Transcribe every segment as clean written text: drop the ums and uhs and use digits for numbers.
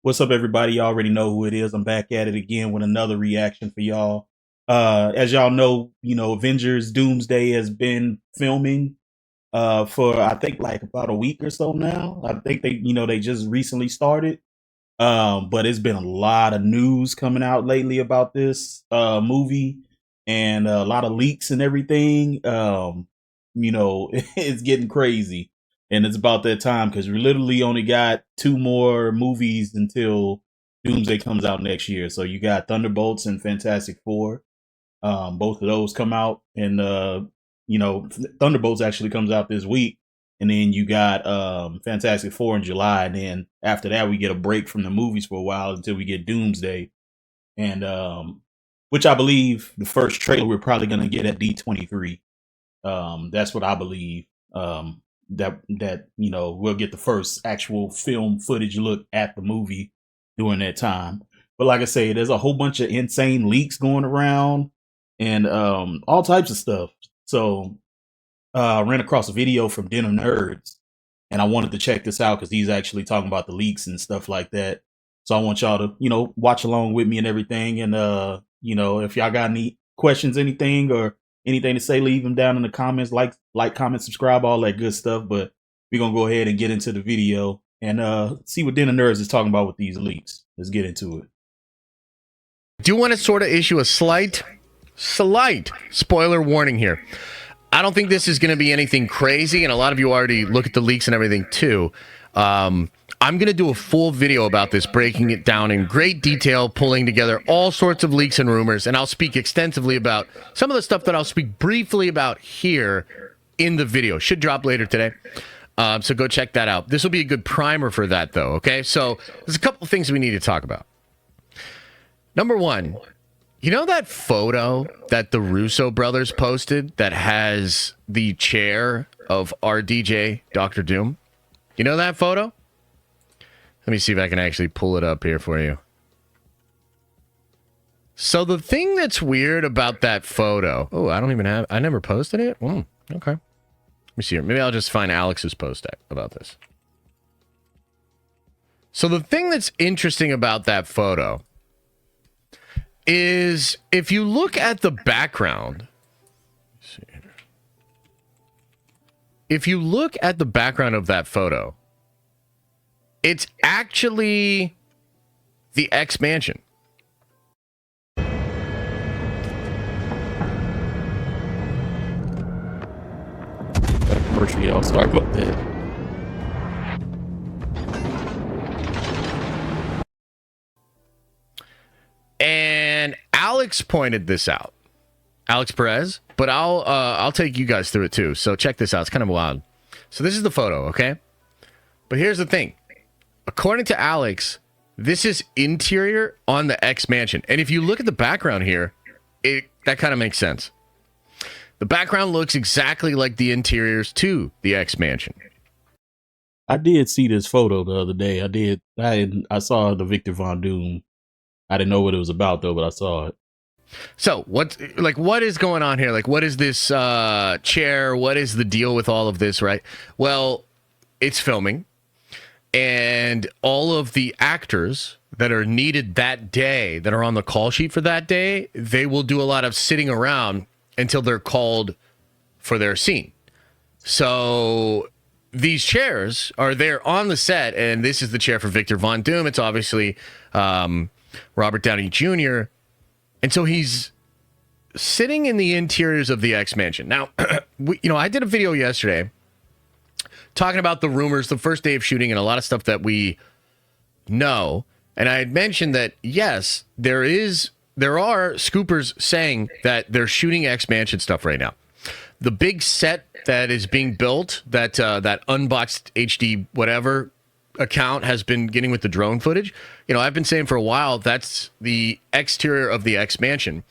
What's up, everybody? Y'all already know who it is. I'm back at it again with another reaction for y'all. As y'all know, Avengers Doomsday has been filming for I think like about a week or so now. I think they just recently started. But it's been a lot of news coming out lately about this movie and a lot of leaks and everything. It's getting crazy. And it's about that time because we literally only got two more movies until Doomsday comes out next year. So you got Thunderbolts and Fantastic Four. Both of those come out, and Thunderbolts actually comes out this week, and then you got Fantastic Four in July, and then after that we get a break from the movies for a while until we get Doomsday, and which I believe the first trailer we're probably gonna get at D23. That's what I believe. That we'll get the first actual film footage look at the movie during that time. But like I say, there's a whole bunch of insane leaks going around and all types of stuff. So I ran across a video from Den of Nerds, and I wanted to check this out because he's actually talking about the leaks and stuff like that. So I want y'all to watch along with me and everything. And if y'all got any questions, anything, or anything to say, leave them down in the comments. Like, comment, subscribe, all that good stuff. But we're gonna go ahead and get into the video and see what Den of Nerds is talking about with these leaks. Let's get into it. Do you want to sort of issue a slight spoiler warning here? I don't think this is going to be anything crazy, and a lot of you already look at the leaks and everything too. I'm going to do a full video about this, breaking it down in great detail, pulling together all sorts of leaks and rumors, and I'll speak extensively about some of the stuff that I'll speak briefly about here in the video. Should drop later today. So go check that out. This will be a good primer for that, though, okay? So there's a couple of things we need to talk about. Number one, you know that photo that the Russo brothers posted that has the chair of RDJ, Dr. Doom? You know that photo? Let me see if I can actually pull it up here for you. So the thing that's weird about that photo... Oh, I never posted it? Okay. Let me see here. Maybe I'll just find Alex's post about this. So the thing that's interesting about that photo is if you look at the background, if you look at the background of that photo, it's actually the X Mansion. Sorry about that. And Alex pointed this out, Alex Perez, but I'll take you guys through it too. So check this out. It's kind of wild. So this is the photo, okay? But here's the thing. According to Alex, this is interior on the X Mansion. And if you look at the background here, that kind of makes sense. The background looks exactly like the interiors to the X Mansion. I did see this photo the other day. I saw the Victor Von Doom. I didn't know what it was about though, but I saw it. So what is going on here? Like, what is this chair? What is the deal with all of this, right? Well, it's filming, and all of the actors that are needed that day, that are on the call sheet for that day, they will do a lot of sitting around until they're called for their scene. So these chairs are there on the set, and this is the chair for Victor Von Doom. It's obviously Robert Downey Jr., and so he's sitting in the interiors of the X Mansion. Now, I did a video yesterday talking about the rumors, the first day of shooting, and a lot of stuff that we know. And I had mentioned that, yes, there are scoopers saying that they're shooting X Mansion stuff right now. The big set that is being built, that Unboxed HD whatever account has been getting with the drone footage. I've been saying for a while that's the exterior of the X Mansion.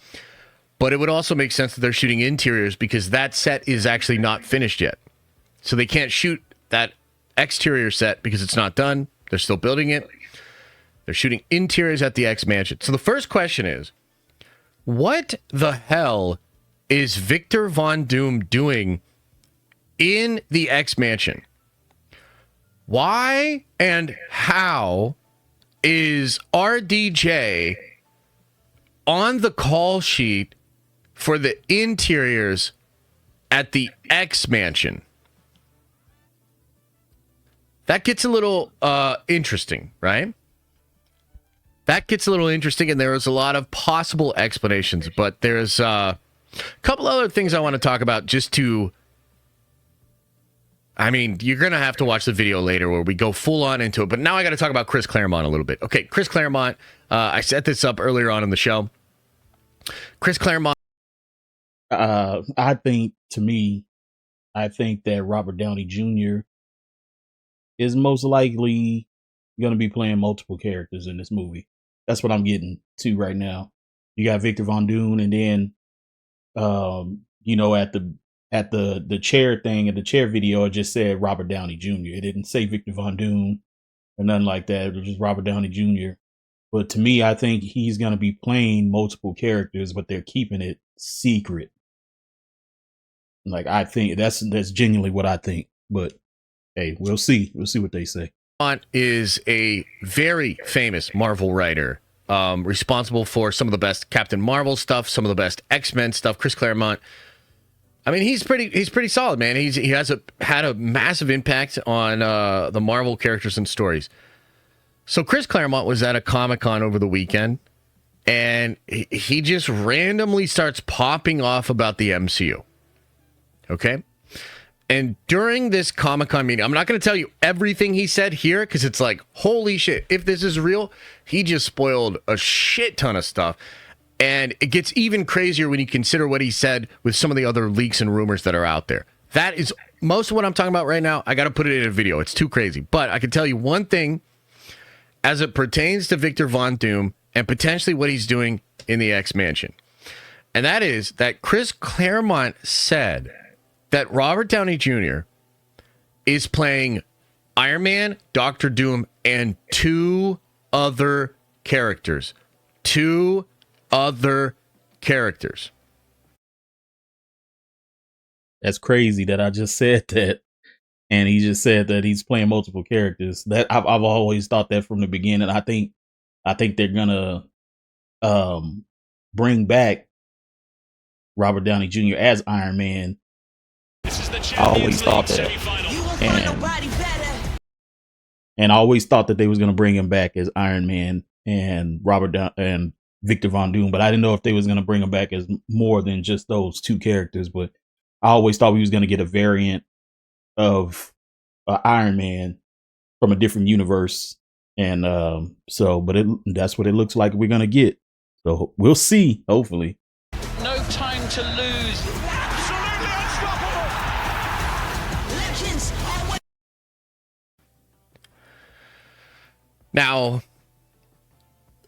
But it would also make sense that they're shooting interiors because that set is actually not finished yet. So they can't shoot that exterior set because it's not done. They're still building it. They're shooting interiors at the X Mansion. So the first question is, what the hell is Victor Von Doom doing in the X Mansion? Why and how is RDJ on the call sheet for the interiors at the X Mansion. That gets a little interesting, right? That gets a little interesting, and there is a lot of possible explanations, but there's a couple other things I want to talk about just to... I mean, you're going to have to watch the video later where we go full on into it, but now I got to talk about Chris Claremont a little bit. Okay, Chris Claremont, I set this up earlier on in the show. Chris Claremont... I think that Robert Downey Jr. is most likely going to be playing multiple characters in this movie. That's what I'm getting to right now. You got Victor Von Doom, and then, at the chair thing, at the chair video, it just said Robert Downey Jr. It didn't say Victor Von Doom or nothing like that. It was just Robert Downey Jr. But to me, I think he's going to be playing multiple characters, but they're keeping it secret. Like, I think that's genuinely what I think. But hey, we'll see. We'll see what they say. Is a very famous Marvel writer, responsible for some of the best Captain Marvel stuff, some of the best X-Men stuff. Chris Claremont, I mean, he's pretty solid, man. He had a massive impact on the Marvel characters and stories. So Chris Claremont was at a Comic-Con over the weekend, and he just randomly starts popping off about the MCU. Okay? And during this Comic-Con meeting, I'm not going to tell you everything he said here because it's like, holy shit, if this is real, he just spoiled a shit ton of stuff. And it gets even crazier when you consider what he said with some of the other leaks and rumors that are out there. That is most of what I'm talking about right now. I got to put it in a video. It's too crazy. But I can tell you one thing as it pertains to Victor Von Doom and potentially what he's doing in the X Mansion. And that is that Chris Claremont said that Robert Downey Jr. is playing Iron Man, Doctor Doom, and two other characters. Two other characters. That's crazy that I just said that. And he just said that he's playing multiple characters. That I've always thought that from the beginning. I think they're gonna bring back Robert Downey Jr. as Iron Man. I always thought that, and I always thought that they was gonna bring him back as Iron Man and and Victor Von Doom, but I didn't know if they was gonna bring him back as more than just those two characters. But I always thought we was gonna get a variant of Iron Man from a different universe, and that's what it looks like we're gonna get. So we'll see. Hopefully, no time to lose. Absolutely unstoppable. Legends. Now,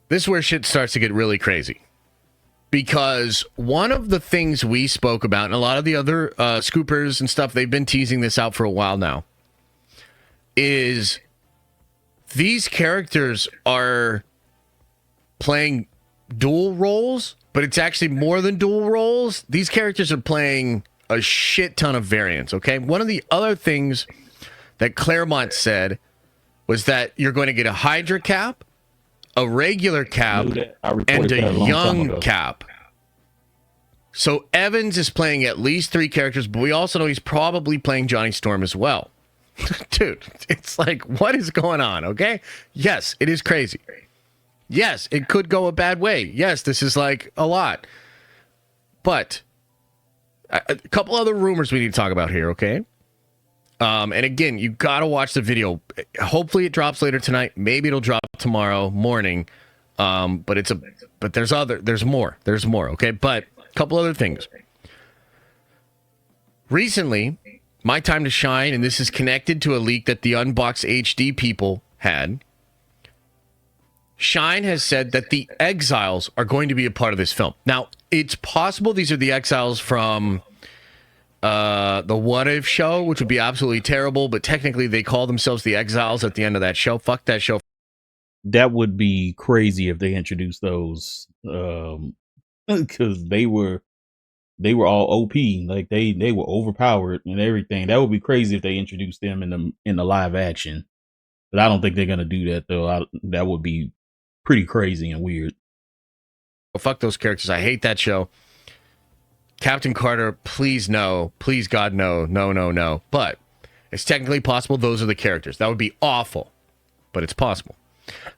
this is where shit starts to get really crazy. Because one of the things we spoke about, and a lot of the other scoopers and stuff, they've been teasing this out for a while now, is these characters are playing dual roles, but it's actually more than dual roles. These characters are playing a shit ton of variants, okay? One of the other things that Claremont said was that you're going to get a Hydra Cap, a regular Cap, and a young Cap. So Evans is playing at least three characters, but we also know he's probably playing Johnny Storm as well. Dude, it's like, what is going on, okay? Yes, it is crazy. Yes, it could go a bad way. Yes, this is like a lot. But a couple other rumors we need to talk about here, okay? And again, you got to watch the video. Hopefully it drops later tonight. Maybe it'll drop tomorrow morning. But there's more, okay? But a couple other things. Recently, My Time to Shine, and this is connected to a leak that the Unbox HD people had. Shine has said that the Exiles are going to be a part of this film. Now, it's possible these are the Exiles from the What If show, which would be absolutely terrible, but technically they call themselves the Exiles at the end of that show. Fuck that show. That would be crazy if they introduced those, because they were all OP, like they were overpowered and everything. That would be crazy if they introduced them in the live action. But I don't think they're gonna do that though. That would be pretty crazy and weird. Well, fuck those characters. I hate that show. Captain Carter, please no. Please God, no. No, no, no. But it's technically possible those are the characters. That would be awful, but it's possible.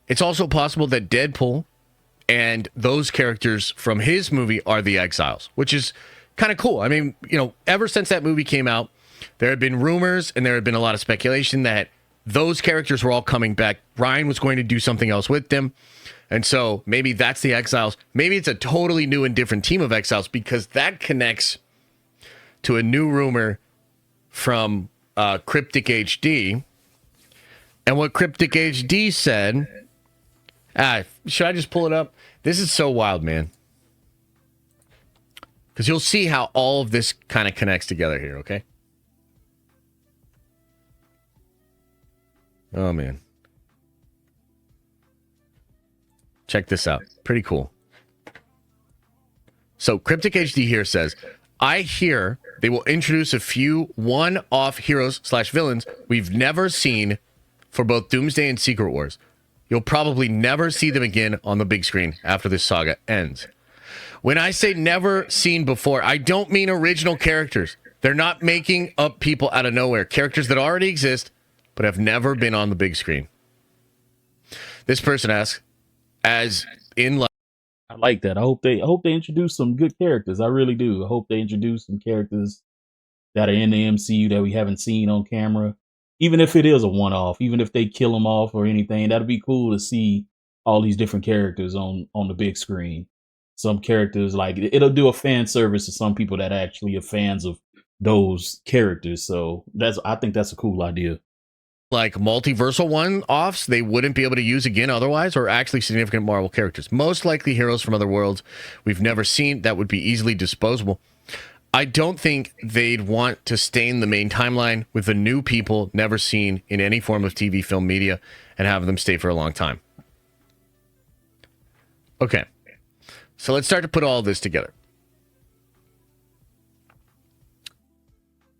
It's also possible that Deadpool and those characters from his movie are the Exiles, which is kind of cool. I mean, ever since that movie came out, there had been rumors and there had been a lot of speculation that those characters were all coming back. Ryan was going to do something else with them. And so maybe that's the Exiles. Maybe it's a totally new and different team of Exiles because that connects to a new rumor from Cryptic HD. And what Cryptic HD said... should I just pull it up? This is so wild, man. Because you'll see how all of this kind of connects together here, okay? Oh, man. Check this out. Pretty cool. So, Cryptic HD here says, I hear they will introduce a few one-off heroes/villains we've never seen for both Doomsday and Secret Wars. You'll probably never see them again on the big screen after this saga ends. When I say never seen before, I don't mean original characters. They're not making up people out of nowhere. Characters that already exist, but have never been on the big screen. This person asks, as in life. I like that. I hope they introduce some good characters. I really do. I hope they introduce some characters that are in the MCU that we haven't seen on camera. Even if it is a one-off, even if they kill them off or anything, that'd be cool to see all these different characters on the big screen. Some characters, like, it'll do a fan service to some people that actually are fans of those characters. So I think that's a cool idea. Like multiversal one-offs they wouldn't be able to use again otherwise, or actually significant Marvel characters. Most likely heroes from other worlds we've never seen that would be easily disposable. I don't think they'd want to stain the main timeline with the new people never seen in any form of TV, film, media, and have them stay for a long time. Okay, so let's start to put all this together.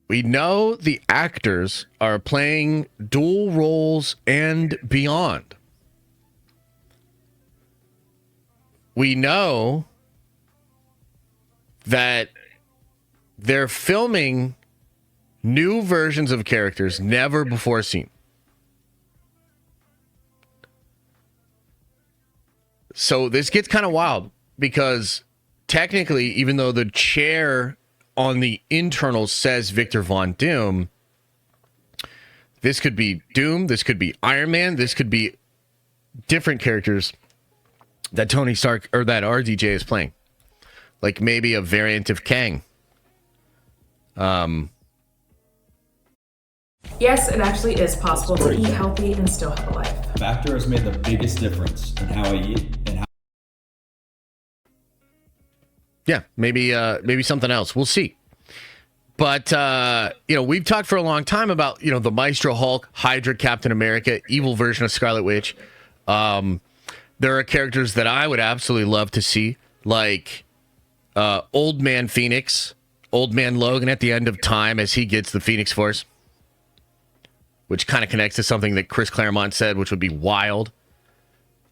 We know the actors are playing dual roles and beyond. We know that they're filming new versions of characters never before seen. So this gets kind of wild because technically, even though the chair on the internals says Victor Von Doom, this could be Doom, this could be Iron Man, this could be different characters that Tony Stark or that RDJ is playing. Like maybe a variant of Kang. Yes, it actually is possible to eat healthy and still have a life. Factor has made the biggest difference in how I eat and how. Yeah, maybe something else. We'll see. But, we've talked for a long time about, the Maestro Hulk, Hydra, Captain America, evil version of Scarlet Witch. There are characters that I would absolutely love to see, like Old Man Phoenix, Old Man Logan at the end of time as he gets the Phoenix Force, which kind of connects to something that Chris Claremont said, which would be wild.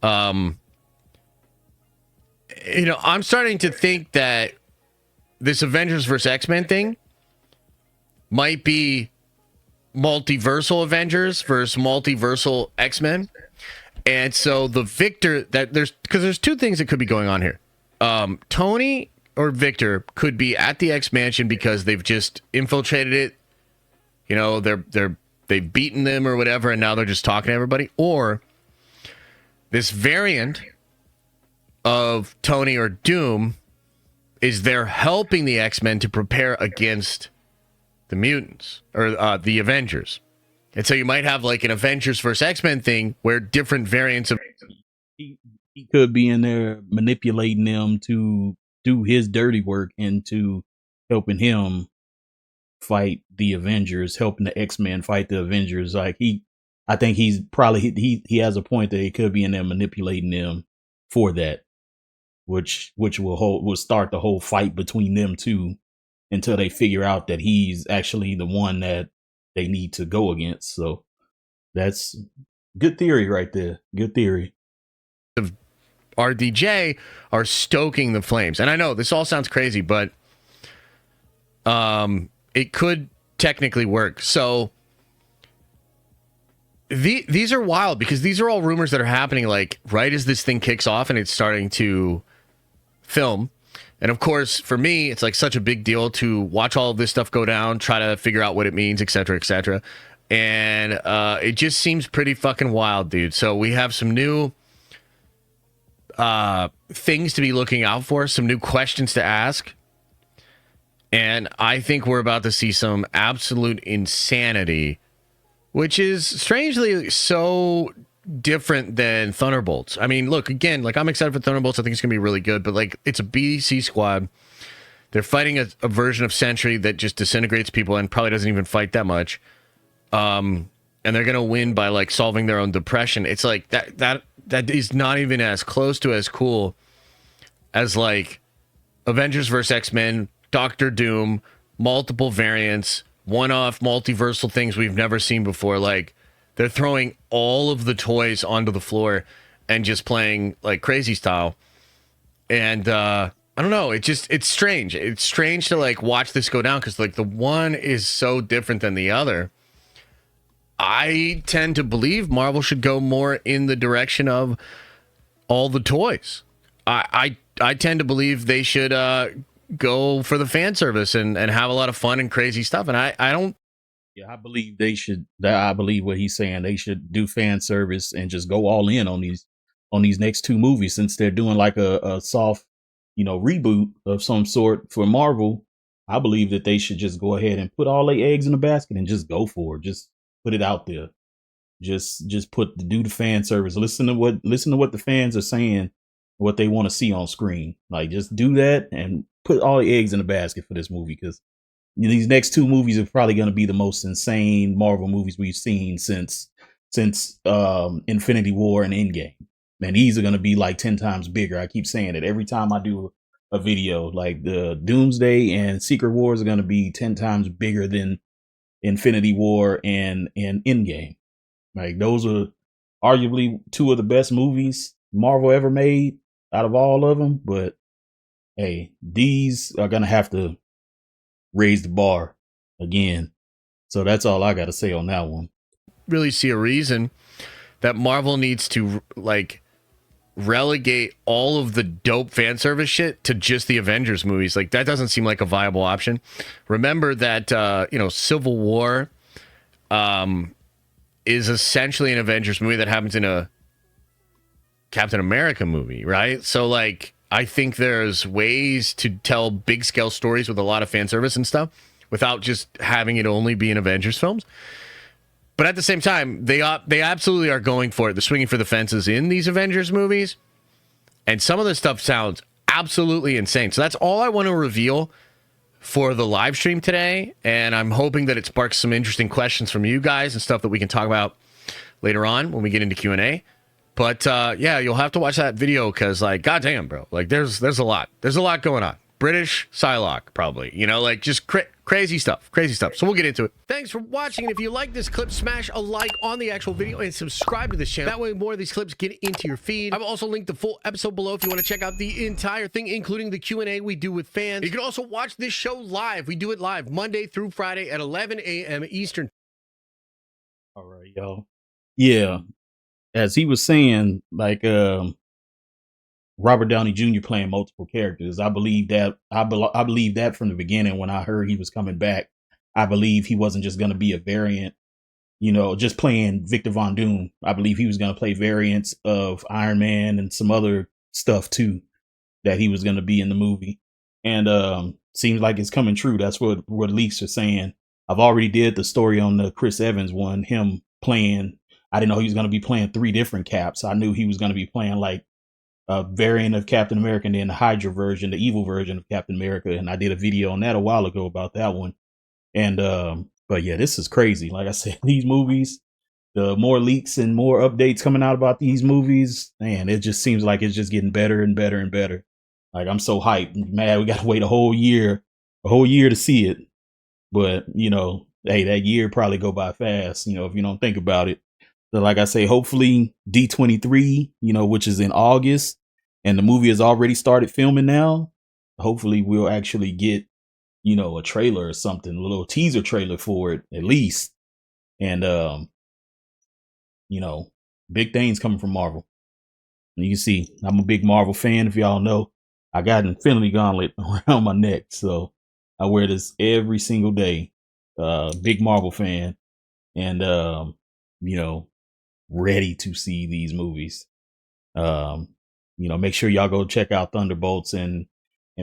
I'm starting to think that this Avengers vs. X-Men thing might be multiversal Avengers versus multiversal X-Men. And so the Victor there's two things that could be going on here. Tony or Victor could be at the X-Mansion because they've just infiltrated it. They've beaten them or whatever, and now they're just talking to everybody. Or this variant of Tony or Doom is they're helping the X-Men to prepare against the mutants or the Avengers. And so you might have like an Avengers versus X-Men thing where different variants of... He could be in there manipulating them to do his dirty work into helping him fight the Avengers, helping the X-Men fight the Avengers. I think he's probably, he has a point that he could be in there manipulating them for that, which will start the whole fight between them two until they figure out that he's actually the one that they need to go against. So that's Good theory right there. Good theory. RDJ are stoking the flames. And I know this all sounds crazy, but it could technically work. So these are wild because these are all rumors that are happening like right as this thing kicks off and it's starting to film. And of course, for me, it's like such a big deal to watch all of this stuff go down, try to figure out what it means, et cetera, et cetera. And it just seems pretty fucking wild, dude. So we have some new things to be looking out for, some new questions to ask. And I think we're about to see some absolute insanity, which is strangely so different than Thunderbolts. I mean, look, again, like I'm excited for Thunderbolts. I think it's going to be really good, but like it's a BC squad. They're fighting a version of Sentry that just disintegrates people and probably doesn't even fight that much. And they're going to win by like solving their own depression. It's like that is not even as close to as cool as like Avengers vs. X-Men, Doctor Doom, multiple variants, one-off multiversal things we've never seen before. Like they're throwing all of the toys onto the floor and just playing like crazy style. And I don't know, it's strange. It's strange to like watch this go down because like the one is so different than the other. I tend to believe Marvel should go more in the direction of all the toys. I tend to believe they should go for the fan service and have a lot of fun and crazy stuff. And I don't. Yeah, I believe they should. I believe what he's saying. They should do fan service and just go all in on these next two movies since they're doing like a soft, reboot of some sort for Marvel. I believe that they should just go ahead and put all their eggs in the basket and just go for it. Just put it out there. Just do the fan service. Listen to what the fans are saying, what they want to see on screen. Like just do that and put all the eggs in the basket for this movie because these next two movies are probably going to be the most insane Marvel movies we've seen since Infinity War and Endgame. And these are going to be like 10 times bigger. I keep saying it every time I do a video. Like the Doomsday and Secret Wars are going to be 10 times bigger than Infinity War and Endgame. Like those are arguably two of the best movies Marvel ever made out of all of them. But hey, these are going to have to raise the bar again. So that's all I got to say on that one. Really see a reason that Marvel needs to like relegate all of the dope fan service shit to just the Avengers movies. Like that doesn't seem like a viable option. Remember that Civil War is essentially an Avengers movie that happens in a Captain America movie, right? So like I think there's ways to tell big scale stories with a lot of fan service and stuff without just having it only be in Avengers films. But at the same time, they absolutely are going for it. They're swinging for the fences in these Avengers movies. And some of the stuff sounds absolutely insane. So that's all I want to reveal for the live stream today. And I'm hoping that it sparks some interesting questions from you guys and stuff that we can talk about later on when we get into Q&A. But yeah, you'll have to watch that video because, like, goddamn, bro. Like, there's a lot. There's a lot going on. British Psylocke, probably. Like, just crazy stuff. Crazy stuff. So we'll get into it. Thanks for watching. And if you like this clip, smash a like on the actual video and subscribe to this channel. That way more of these clips get into your feed. I've also linked the full episode below if you want to check out the entire thing, including the Q&A we do with fans. You can also watch this show live. We do it live Monday through Friday at 11 a.m. Eastern. All right, y'all. Yeah. As he was saying, like Robert Downey Jr. playing multiple characters. I believe that. I believe that from the beginning when I heard he was coming back. I believe he wasn't just going to be a variant, just playing Victor Von Doom. I believe he was going to play variants of Iron Man and some other stuff too, that he was going to be in the movie. And seems like it's coming true. That's what leaks are saying. I've already did the story on the Chris Evans one, him playing. I didn't know he was going to be playing 3 different Caps. I knew he was going to be playing like a variant of Captain America and then the Hydra version, the evil version of Captain America. And I did a video on that a while ago about that one. And, but yeah, this is crazy. Like I said, these movies, the more leaks and more updates coming out about these movies, man, it just seems like it's just getting better and better and better. Like I'm so hyped, man, we got to wait a whole year to see it. But, hey, that year probably go by fast, if you don't think about it. So like I say, hopefully D23, which is in August, and the movie has already started filming now. Hopefully we'll actually get, a trailer or something, a little teaser trailer for it at least. And big things coming from Marvel. And you can see I'm a big Marvel fan. If y'all know, I got an Infinity Gauntlet around my neck, so I wear this every single day. Big Marvel fan, and ready to see these movies. Make sure y'all go check out Thunderbolts and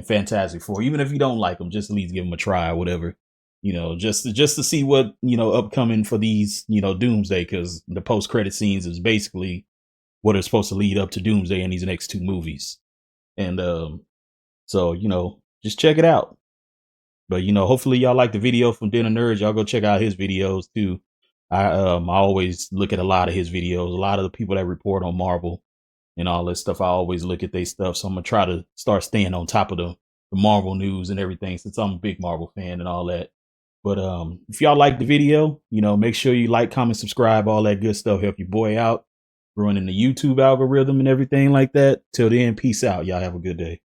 Fantastic Four. Even if you don't like them, just at least give them a try or whatever. Just to see what upcoming for these Doomsday, because the post credit scenes is basically what are supposed to lead up to Doomsday in these next two movies. And so just check it out. But hopefully y'all like the video from Den of Nerds. Y'all go check out his videos too. I always look at a lot of his videos. A lot of the people that report on Marvel and all this stuff, I always look at their stuff. So I'm gonna try to start staying on top of the Marvel news and everything, since I'm a big Marvel fan and all that. But if y'all like the video, make sure you like, comment, subscribe, all that good stuff. Help your boy out, growing in the YouTube algorithm and everything like that. Till then, peace out. Y'all have a good day.